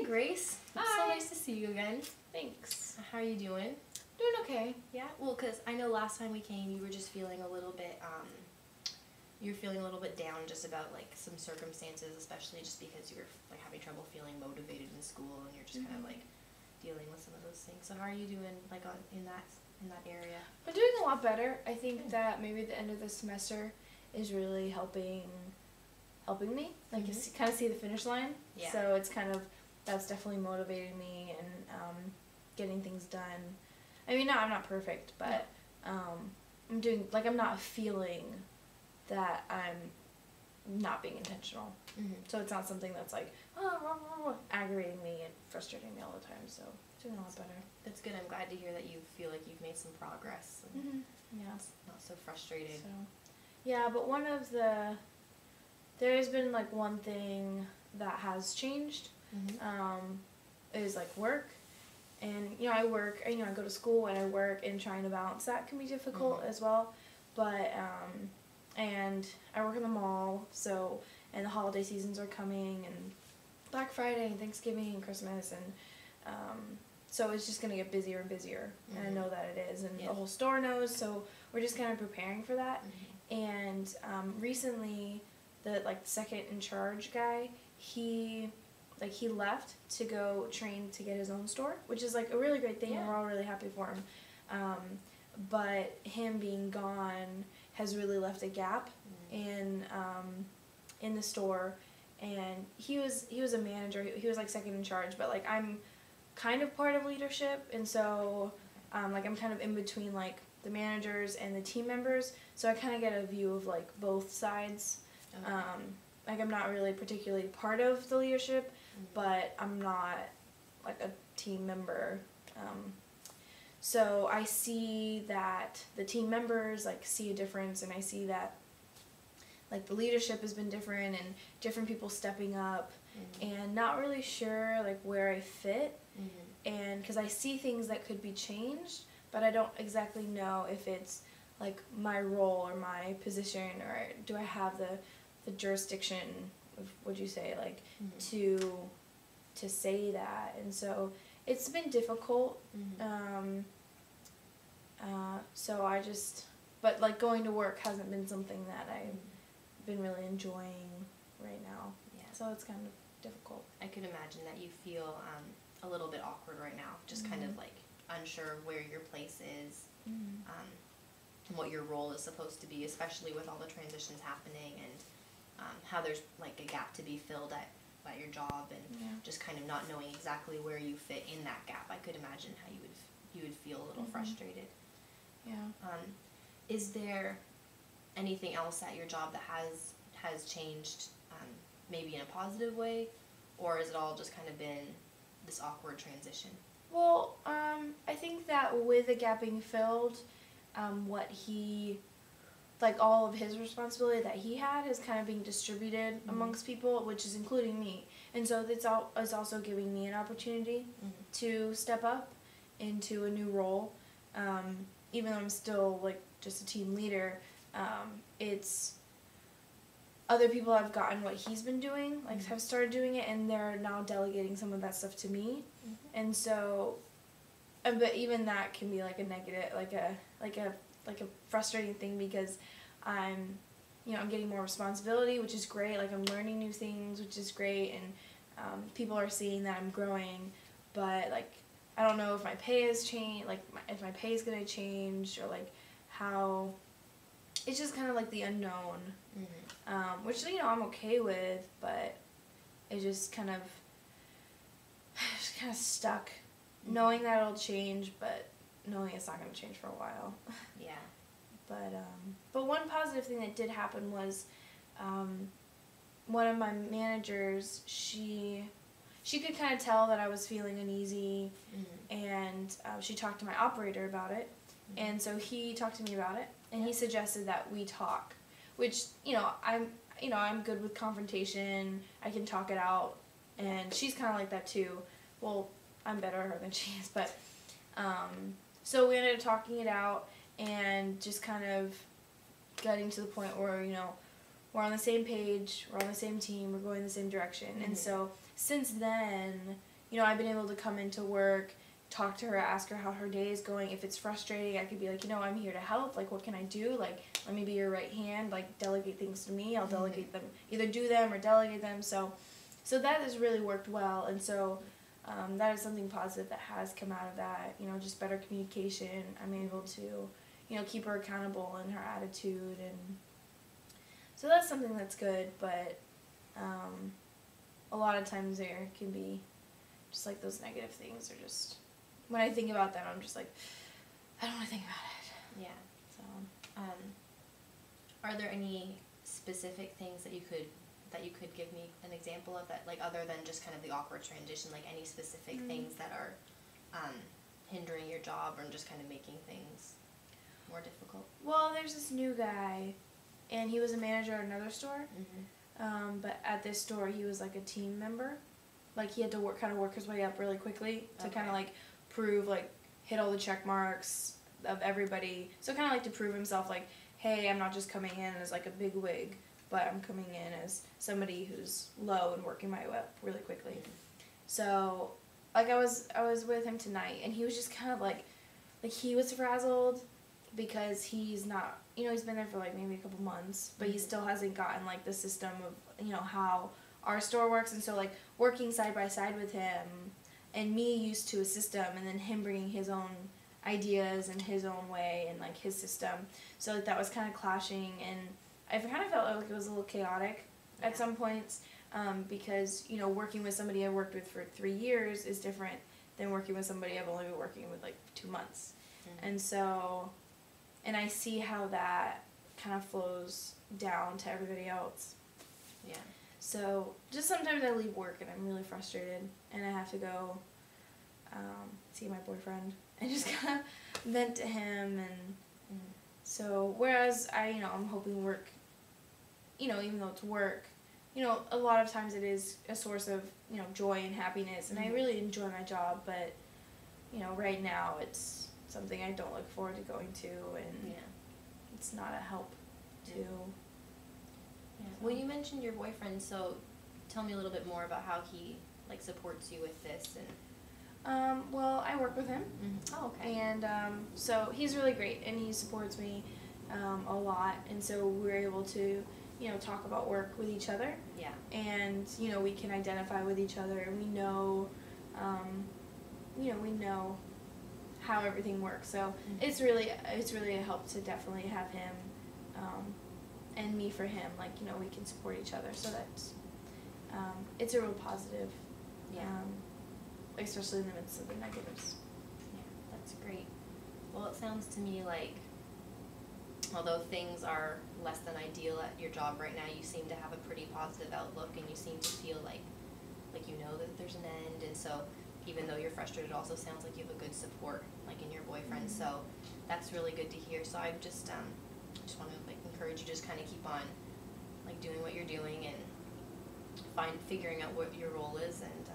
Hey Grace. It's so nice to see you again. Thanks. How are you doing? Doing okay. Yeah. Well, because I know last time we came, you were just feeling a little bit. You were feeling a little bit down just about like some circumstances, especially just because you were like having trouble feeling motivated in school, and you're just kind of like dealing with some of those things. So how are you doing like in that area? I'm doing a lot better. I think that maybe the end of the semester is really helping me, like kind of see the finish line. Yeah. So it's kind of, that's definitely motivated me and getting things done. I mean, no, I'm not perfect, but I'm doing, like, I'm not feeling that I'm not being intentional. So it's not something that's like aggravating me and frustrating me all the time. So doing a lot better. That's good. I'm glad to hear that you feel like you've made some progress. And Yeah. Not so frustrated. So, yeah, but there's been like one thing that has changed. Is like work. And, you know, I work, you know, I go to school and I work, and trying to balance that can be difficult as well. But, and I work in the mall, so, and the holiday seasons are coming, and Black Friday and Thanksgiving and Christmas, and, so it's just going to get busier and busier, and I know that it is, and the whole store knows, so we're just kind of preparing for that. And, recently, the second in charge guy, he left to go train to get his own store, which is like a really great thing, and we're all really happy for him. But him being gone has really left a gap in the store, and he was a manager. He was like second in charge, but like I'm kind of part of leadership, and so like I'm kind of in between like the managers and the team members, so I kind of get a view of like both sides. Like I'm not really particularly part of the leadership, but I'm not like a team member. So I see that the team members like see a difference, and I see that like the leadership has been different, and different people stepping up, and not really sure like where I fit, and because I see things that could be changed, but I don't exactly know if it's like my role or my position, or do I have the jurisdiction of, would you say, like to say that. And so it's been difficult. So I just, but like going to work hasn't been something that I've been really enjoying right now. Yeah. So it's kind of difficult. I could imagine that you feel a little bit awkward right now, just kind of like unsure of where your place is, and what your role is supposed to be, especially with all the transitions happening, and how there's like a gap to be filled at your job, and just kind of not knowing exactly where you fit in that gap. I could imagine how you would feel a little frustrated. Yeah. Is there anything else at your job that has changed, maybe in a positive way, or has it all just kind of been this awkward transition? Well, I think that with the gap being filled, what he, like all of his responsibility that he had is kind of being distributed amongst people, which is including me. And so it's also giving me an opportunity to step up into a new role. Even though I'm still like just a team leader, it's other people have gotten what he's been doing, like have started doing it, and they're now delegating some of that stuff to me. And so, but even that can be like a negative, like a frustrating thing, because I'm getting more responsibility, which is great. Like I'm learning new things, which is great, and people are seeing that I'm growing. But like I don't know if my pay has changed, like if my pay is gonna change, or like how. It's just kind of like the unknown, which I'm okay with, but it just kind of stuck, knowing that it'll change, but knowing it's not going to change for a while. Yeah. But one positive thing that did happen was, one of my managers, she could kind of tell that I was feeling uneasy, and she talked to my operator about it, and so he talked to me about it, and he suggested that we talk, which I'm good with confrontation. I can talk it out, and she's kind of like that too. Well, I'm better at her than she is, but so we ended up talking it out, and just kind of getting to the point where we're on the same page, we're on the same team, we're going the same direction. And so since then, I've been able to come into work, talk to her, ask her how her day is going. If it's frustrating, I could be like, I'm here to help. Like, what can I do? Like, let me be your right hand. Like, delegate things to me. I'll delegate them, either do them or delegate them. So that has really worked well. And so that is something positive that has come out of that. Just better communication. I'm able to, keep her accountable in her attitude. And so that's something that's good. But a lot of times there can be just like those negative things, or just when I think about that, I'm just like, I don't want to think about it. Yeah. So, are there any specific things that you could give me an example of, that, like, other than just kind of the awkward transition, like any specific things that are hindering your job or just kind of making things more difficult? Well, there's this new guy, and he was a manager at another store, but at this store he was like a team member. Like, he had to work his way up really quickly to kind of like prove, like, hit all the check marks of everybody. So kind of like to prove himself, like, hey, I'm not just coming in as like a big wig, but I'm coming in as somebody who's low and working my way up really quickly. So, like, I was with him tonight, and he was just kind of like he was frazzled because he's not, he's been there for like maybe a couple months, but he still hasn't gotten like the system of, how our store works. And so, like, working side by side with him and me used to a system, and then him bringing his own ideas and his own way and like his system. So, like, that was kind of clashing, and I kind of felt like it was a little chaotic at some points, because, working with somebody I worked with for 3 years is different than working with somebody I've only been working with like 2 months. And so, and I see how that kind of flows down to everybody else. Yeah. So, just sometimes I leave work and I'm really frustrated, and I have to go see my boyfriend and just kind of vent to him. And so, whereas I'm hoping work, even though it's work, a lot of times it is a source of, joy and happiness, and I really enjoy my job, but, right now it's something I don't look forward to going to, and it's not a help to... Yeah. Well, you mentioned your boyfriend, so tell me a little bit more about how he, like, supports you with this. And well, I work with him. Oh, okay. And so he's really great, and he supports me a lot, and so we're able to, talk about work with each other. Yeah. And, we can identify with each other, and we know, we know how everything works. So it's really a help to definitely have him and me for him. Like, we can support each other, so that's it's a real positive. Especially in the midst of the negatives. Yeah, that's great. Well, it sounds to me like, although things are less than ideal at your job right now, you seem to have a pretty positive outlook, and you seem to feel like that there's an end. And so, even though you're frustrated, it also sounds like you have a good support, like, in your boyfriend. So that's really good to hear. So I just want to, like, encourage you to just kind of keep on, like, doing what you're doing and figuring out what your role is, and